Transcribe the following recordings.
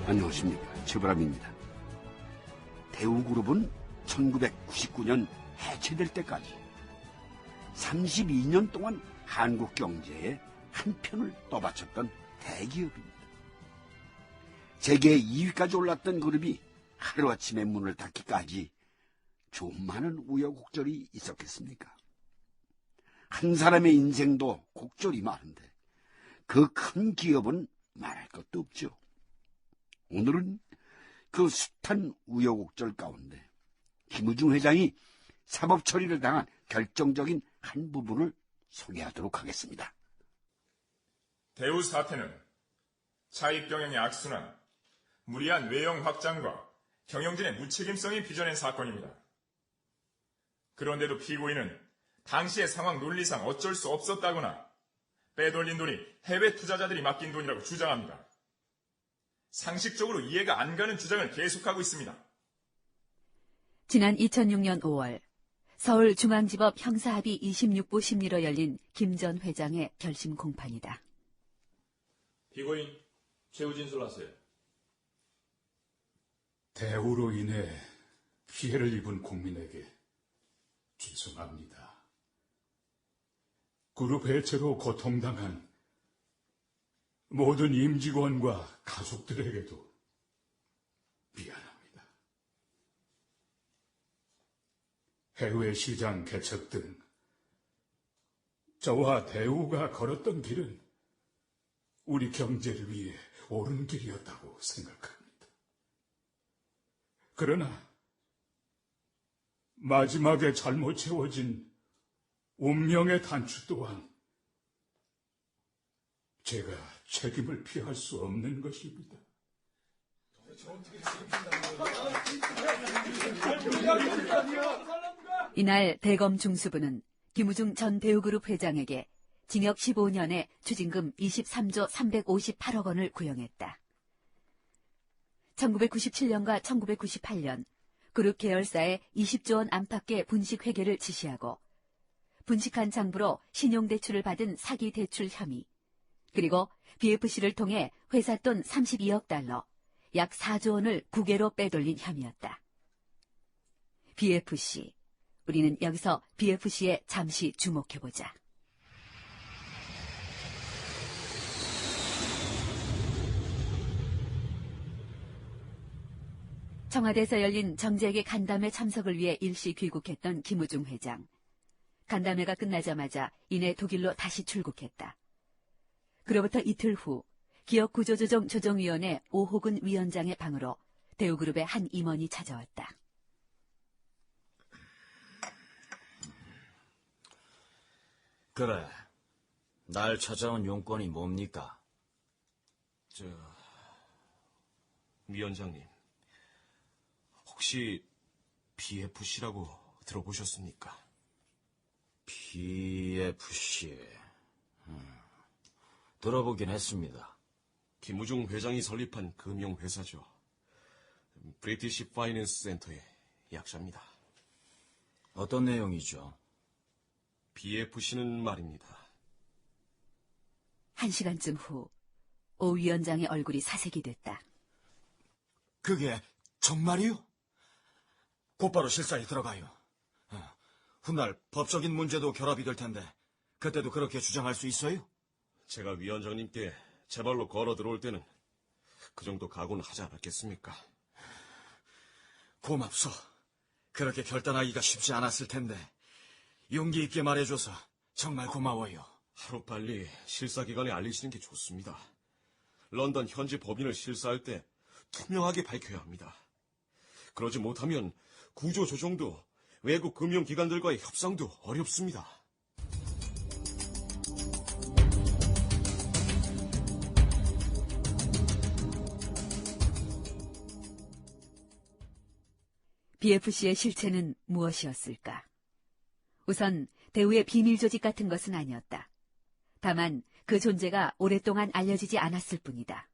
안녕하십니까. 최불암입니다. 대우그룹은 1999년 해체될 때까지 32년 동안 한국 경제에 한 편을 떠받쳤던 대기업입니다. 세계 2위까지 올랐던 그룹이 하루아침에 문을 닫기까지 좀 많은 우여곡절이 있었겠습니까? 한 사람의 인생도 곡절이 많은데 그 큰 기업은 말할 것도 없죠. 오늘은 그 숱한 우여곡절 가운데 김우중 회장이 사법 처리를 당한 결정적인 한 부분을 소개하도록 하겠습니다. 대우 사태는 차익 경영의 악순환, 무리한 외형 확장과 경영진의 무책임성이 빚어낸 사건입니다. 그런데도 피고인은 당시의 상황 논리상 어쩔 수 없었다거나 빼돌린 돈이 해외 투자자들이 맡긴 돈이라고 주장합니다. 상식적으로 이해가 안 가는 주장을 계속하고 있습니다. 지난 2006년 5월 서울중앙지법 형사합의 26부 심리로 열린 김 전 회장의 결심 공판이다. 피고인 최후 진술하세요. 대우로 인해 피해를 입은 국민에게 죄송합니다. 그룹 해체로 고통당한 모든 임직원과 가족들에게도 미안합니다. 해외 시장 개척 등 저와 대우가 걸었던 길은 우리 경제를 위해 옳은 길이었다고 생각합니다. 그러나 마지막에 잘못 채워진 운명의 단추 또한 제가 책임을 피할 수 없는 것입니다. 이날 대검 중수부는 김우중 전 대우그룹 회장에게 징역 15년에 추징금 23조 358억 원을 구형했다. 1997년과 1998년 그룹 계열사에 20조 원 안팎의 분식 회계를 지시하고 분식한 장부로 신용대출을 받은 사기 대출 혐의, 그리고 BFC를 통해 회사 돈 32억 달러, 약 4조 원을 국외로 빼돌린 혐의였다. BFC, 우리는 여기서 BFC에 잠시 주목해보자. 청와대에서 열린 정재계 간담회 참석을 위해 일시 귀국했던 김우중 회장. 간담회가 끝나자마자 이내 독일로 다시 출국했다. 그로부터 이틀 후 기업구조조정 조정위원회 오호근 위원장의 방으로 대우그룹의 한 임원이 찾아왔다. 그래, 날 찾아온 용건이 뭡니까? 위원장님, 혹시 BFC라고 들어보셨습니까? BFC. 들어보긴 했습니다. 김우중 회장이 설립한 금융회사죠. 브리티시 파이낸스 센터의 약자입니다. 어떤 내용이죠? BFC는 말입니다. 1시간쯤 후 오 위원장의 얼굴이 사색이 됐다. 그게 정말이요? 곧바로 실사에 들어가요. 훗날 법적인 문제도 결합이 될 텐데 그때도 그렇게 주장할 수 있어요? 제가 위원장님께 제 발로 걸어 들어올 때는 그 정도 각오는 하지 않았겠습니까? 고맙소. 그렇게 결단하기가 쉽지 않았을 텐데 용기 있게 말해줘서 정말 고마워요. 하루빨리 실사기관에 알리시는 게 좋습니다. 런던 현지 법인을 실사할 때 투명하게 밝혀야 합니다. 그러지 못하면 구조조정도 외국 금융기관들과의 협상도 어렵습니다. BFC의 실체는 무엇이었을까? 우선 대우의 비밀 조직 같은 것은 아니었다. 다만 그 존재가 오랫동안 알려지지 않았을 뿐이다.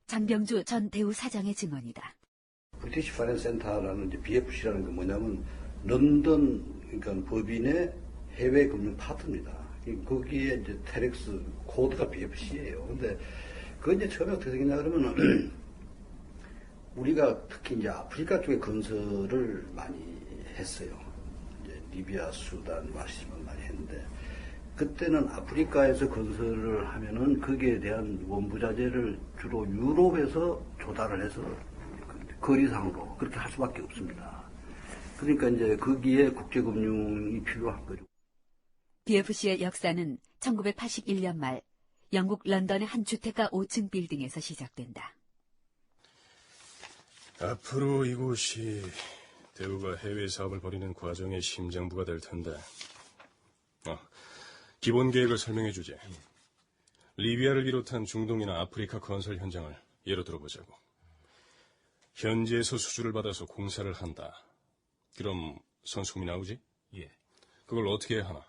장병주 전 대우 사장의 증언이다. 브리티시 파이낸스 센터라는 이제 BFC라는 게 뭐냐면 런던 그러니까 법인의 해외 금융 파트입니다. 거기에 이제 테렉스 코드가 BFC예요. 근데 그 이제 처음에 어떻게 생겼냐 그러면 우리가 특히 이제 아프리카 쪽에 건설을 많이 했어요. 이제 리비아, 수단, 마시지만 많이 했는데 그때는 아프리카에서 건설을 하면은 거기에 대한 원부자재를 주로 유럽에서 조달을 해서 거리상으로 그렇게 할 수밖에 없습니다. 그러니까 이제 거기에 국제금융이 필요한 거죠. BFC의 역사는 1981년 말 영국 런던의 한 주택가 5층 빌딩에서 시작된다. 앞으로 이곳이 대우가 해외 사업을 벌이는 과정의 심장부가 될 텐데. 기본 계획을 설명해 주지. 리비아를 비롯한 중동이나 아프리카 건설 현장을 예로 들어보자고. 현지에서 수주를 받아서 공사를 한다. 그럼 선수금이 나오지? 예. 그걸 어떻게 해야 하나?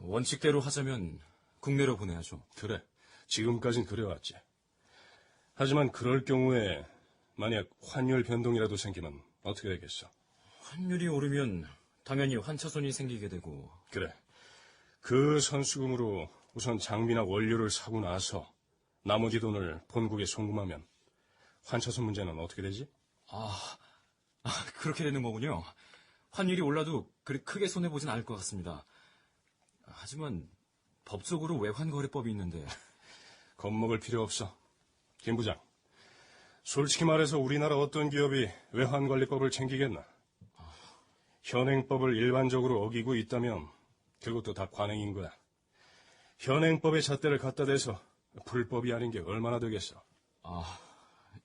원칙대로 하자면 국내로 보내야죠. 그래. 지금까진 그래왔지. 하지만 그럴 경우에 만약 환율 변동이라도 생기면 어떻게 되겠어? 환율이 오르면 당연히 환차손이 생기게 되고. 그래. 그 선수금으로 우선 장비나 원료를 사고 나서 나머지 돈을 본국에 송금하면 환차손 문제는 어떻게 되지? 그렇게 되는 거군요. 환율이 올라도 그리 크게 손해보진 않을 것 같습니다. 하지만 법적으로 외환거래법이 있는데. 겁먹을 필요 없어. 김 부장, 솔직히 말해서 우리나라 어떤 기업이 외환관리법을 챙기겠나? 현행법을 일반적으로 어기고 있다면 그것도 다 관행인 거야. 현행법의 잣대를 갖다 대서 불법이 아닌 게 얼마나 되겠어?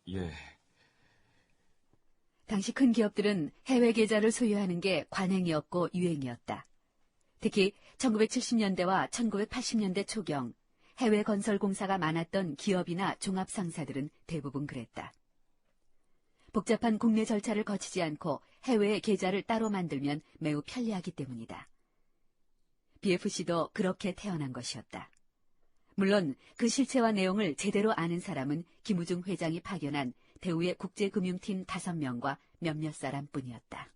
예. 당시 큰 기업들은 해외 계좌를 소유하는 게 관행이었고 유행이었다. 특히 1970년대와 1980년대 초경 해외 건설 공사가 많았던 기업이나 종합상사들은 대부분 그랬다. 복잡한 국내 절차를 거치지 않고 해외에 계좌를 따로 만들면 매우 편리하기 때문이다. BFC도 그렇게 태어난 것이었다. 물론 그 실체와 내용을 제대로 아는 사람은 김우중 회장이 파견한 대우의 국제금융팀 5명과 몇몇 사람뿐이었다.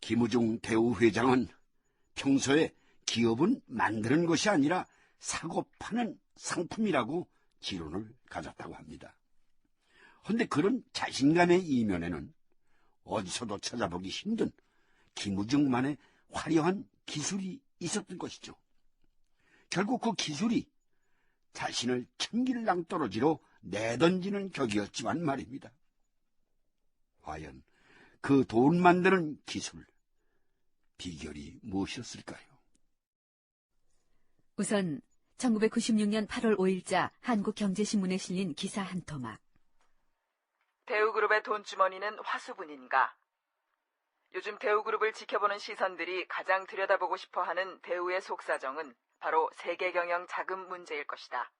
김우중 대우 회장은 평소에 기업은 만드는 것이 아니라 사고 파는 상품이라고 지론을 가졌다고 합니다. 그런데 그런 자신감의 이면에는 어디서도 찾아보기 힘든 김우중만의 화려한 기술이 있었던 것이죠. 결국 그 기술이 자신을 천길낭떠러지로 내던지는 격이었지만 말입니다. 과연 그 돈 만드는 기술, 비결이 무엇이었을까요? 우선 1996년 8월 5일자 한국경제신문에 실린 기사 한 토막. 대우그룹의 돈주머니는 화수분인가? 요즘 대우그룹을 지켜보는 시선들이 가장 들여다보고 싶어하는 대우의 속사정은 바로 세계경영 자금 문제일 것이다.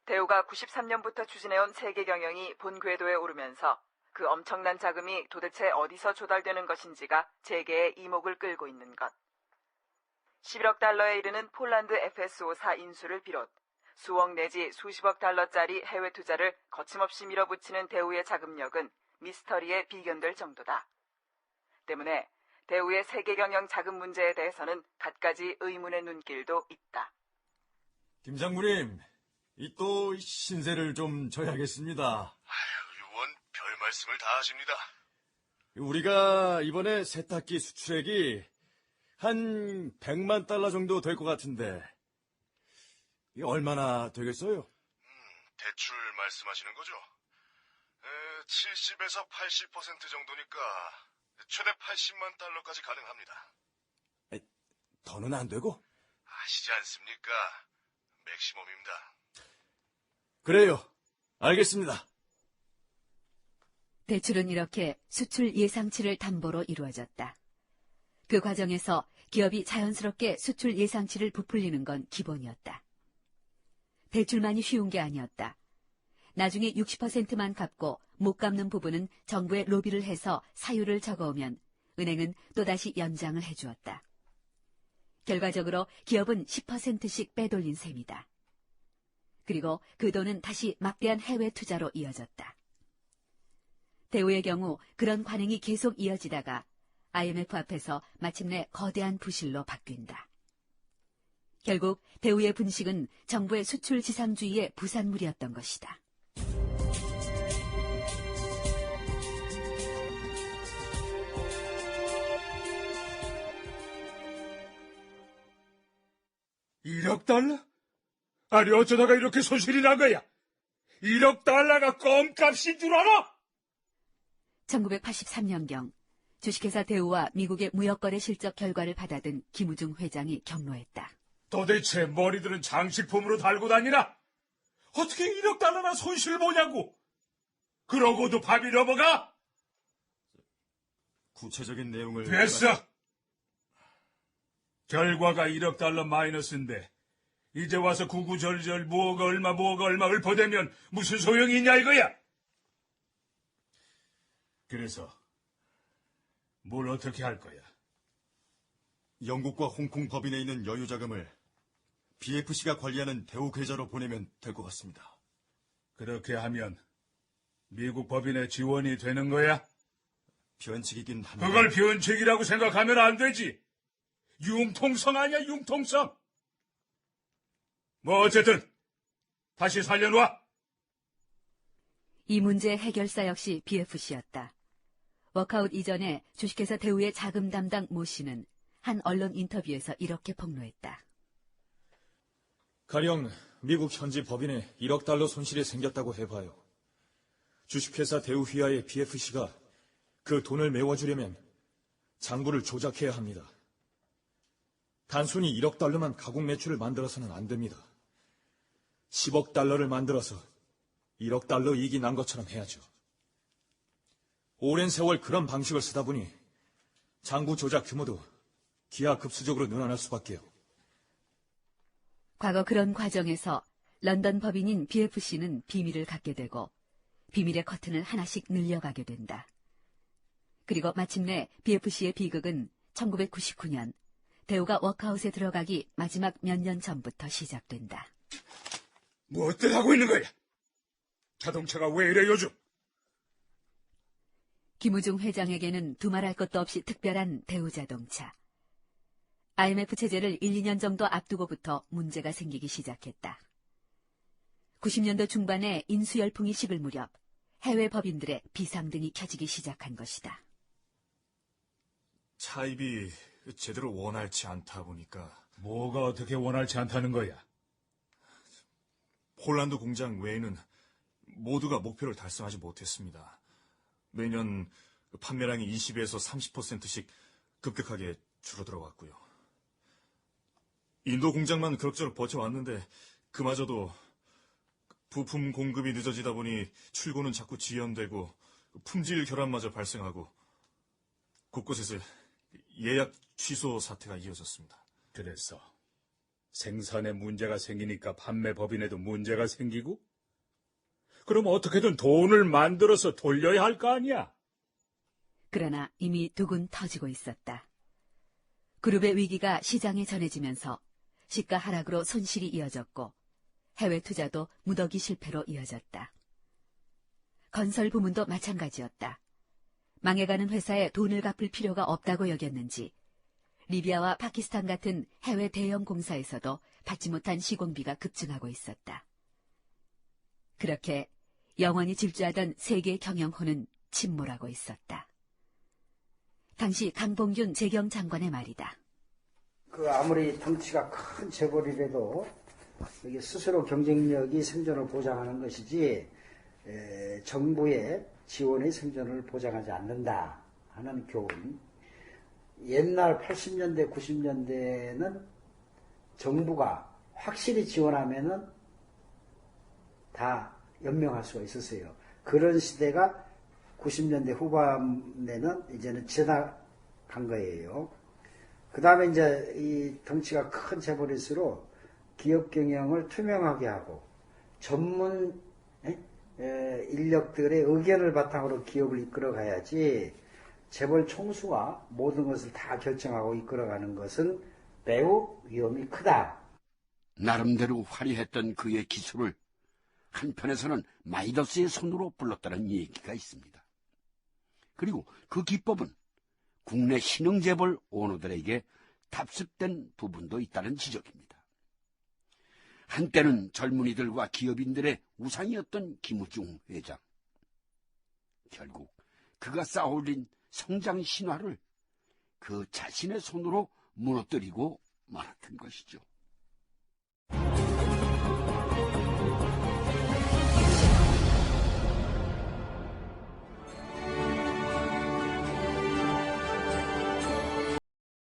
대우가 93년부터 추진해온 세계경영이 본 궤도에 오르면서 그 엄청난 자금이 도대체 어디서 조달되는 것인지가 재계의 이목을 끌고 있는 것. 11억 달러에 이르는 폴란드 FSO4 인수를 비롯 수억 내지 수십억 달러짜리 해외 투자를 거침없이 밀어붙이는 대우의 자금력은 미스터리에 비견될 정도다. 때문에 대우의 세계경영 자금 문제에 대해서는 갖가지 의문의 눈길도 있다. 김 장군님, 이 또 신세를 좀 져야겠습니다. 의원 별 말씀을 다 하십니다. 우리가 이번에 세탁기 수출액이 한 100만 달러 정도 될 것 같은데 이게 얼마나 되겠어요? 대출 말씀하시는 거죠? 70에서 80% 정도니까 최대 80만 달러까지 가능합니다. 더는 안 되고? 아시지 않습니까? 맥시멈입니다. 그래요. 알겠습니다. 대출은 이렇게 수출 예상치를 담보로 이루어졌다. 그 과정에서 기업이 자연스럽게 수출 예상치를 부풀리는 건 기본이었다. 대출만이 쉬운 게 아니었다. 나중에 60%만 갚고 못 갚는 부분은 정부에 로비를 해서 사유를 적어오면 은행은 또다시 연장을 해주었다. 결과적으로 기업은 10%씩 빼돌린 셈이다. 그리고 그 돈은 다시 막대한 해외 투자로 이어졌다. 대우의 경우 그런 관행이 계속 이어지다가 IMF 앞에서 마침내 거대한 부실로 바뀐다. 결국 대우의 분식은 정부의 수출 지상주의의 부산물이었던 것이다. $1억? 아니 어쩌다가 이렇게 손실이 난 거야? $1억 껌값인 줄 알아? 1983년경 주식회사 대우와 미국의 무역거래 실적 결과를 받아든 김우중 회장이 경로했다. 도대체 머리들은 장식품으로 달고 다니나? 어떻게 $1억 손실 보냐고? 그러고도 밥이 넘어가? 구체적인 내용을... 됐어! 결과가 $1억 마이너스인데 이제 와서 구구절절 뭐가 얼마 읊어대면 무슨 소용이 있냐 이거야? 그래서 뭘 어떻게 할 거야? 영국과 홍콩 법인에 있는 여유자금을 BFC가 관리하는 대우 계좌로 보내면 될 것 같습니다. 그렇게 하면 미국 법인의 지원이 되는 거야? 변칙이긴 합니다. 그걸 변칙이라고 생각하면 안 되지. 융통성 아니야, 융통성. 뭐 어쨌든 다시 살려놔. 이 문제의 해결사 역시 BFC였다. 워크아웃 이전에 주식회사 대우의 자금 담당 모 씨는 한 언론 인터뷰에서 이렇게 폭로했다. 가령 미국 현지 법인에 $1억 손실이 생겼다고 해봐요. 주식회사 대우 휘하의 BFC가 그 돈을 메워주려면 장부를 조작해야 합니다. 단순히 $1억 가공 매출을 만들어서는 안 됩니다. $10억 만들어서 $1억 이익이 난 것처럼 해야죠. 오랜 세월 그런 방식을 쓰다 보니 장부 조작 규모도 기하급수적으로 늘어날 수밖에요. 과거 그런 과정에서 런던 법인인 BFC는 비밀을 갖게 되고 비밀의 커튼을 하나씩 늘려가게 된다. 그리고 마침내 BFC의 비극은 1999년 대우가 워크아웃에 들어가기 마지막 몇 년 전부터 시작된다. 무엇들 하고 있는 거야? 자동차가 왜 이래 요즘? 김우중 회장에게는 두말할 것도 없이 특별한 대우자동차. IMF 체제를 1, 2년 정도 앞두고부터 문제가 생기기 시작했다. 90년도 중반에 인수열풍이 식을 무렵 해외 법인들의 비상등이 켜지기 시작한 것이다. 차입이 제대로 원활치 않다 보니까... 뭐가 어떻게 원활치 않다는 거야? 폴란드 공장 외에는 모두가 목표를 달성하지 못했습니다. 매년 판매량이 20에서 30%씩 급격하게 줄어들어 왔고요. 인도 공장만 그럭저럭 버텨왔는데 그마저도 부품 공급이 늦어지다 보니 출고는 자꾸 지연되고 품질 결함마저 발생하고 곳곳에서 예약 취소 사태가 이어졌습니다. 그래서 생산에 문제가 생기니까 판매 법인에도 문제가 생기고? 그럼 어떻게든 돈을 만들어서 돌려야 할 거 아니야? 그러나 이미 두근 터지고 있었다. 그룹의 위기가 시장에 전해지면서 시가 하락으로 손실이 이어졌고 해외 투자도 무더기 실패로 이어졌다. 건설 부문도 마찬가지였다. 망해가는 회사에 돈을 갚을 필요가 없다고 여겼는지 리비아와 파키스탄 같은 해외 대형 공사에서도 받지 못한 시공비가 급증하고 있었다. 그렇게 영원히 질주하던 세계 경영호는 침몰하고 있었다. 당시 강봉균 재경장관의 말이다. 아무리 덩치가 큰 재벌이라도 이게 스스로 경쟁력이 생존을 보장하는 것이지 정부의 지원의 생존을 보장하지 않는다 하는 교훈. 옛날 80년대, 90년대는 정부가 확실히 지원하면은 다 연명할 수가 있었어요. 그런 시대가 90년대 후반에는 이제는 지나간 거예요. 그 다음에 이제 이 덩치가 큰 재벌일수록 기업 경영을 투명하게 하고 전문 인력들의 의견을 바탕으로 기업을 이끌어 가야지 재벌 총수가 모든 것을 다 결정하고 이끌어가는 것은 매우 위험이 크다. 나름대로 화려했던 그의 기술을 한편에서는 마이더스의 손으로 불렀다는 얘기가 있습니다. 그리고 그 기법은 국내 신흥재벌 오너들에게 답습된 부분도 있다는 지적입니다. 한때는 젊은이들과 기업인들의 우상이었던 김우중 회장. 결국 그가 쌓아올린 성장 신화를 그 자신의 손으로 무너뜨리고 말았던 것이죠.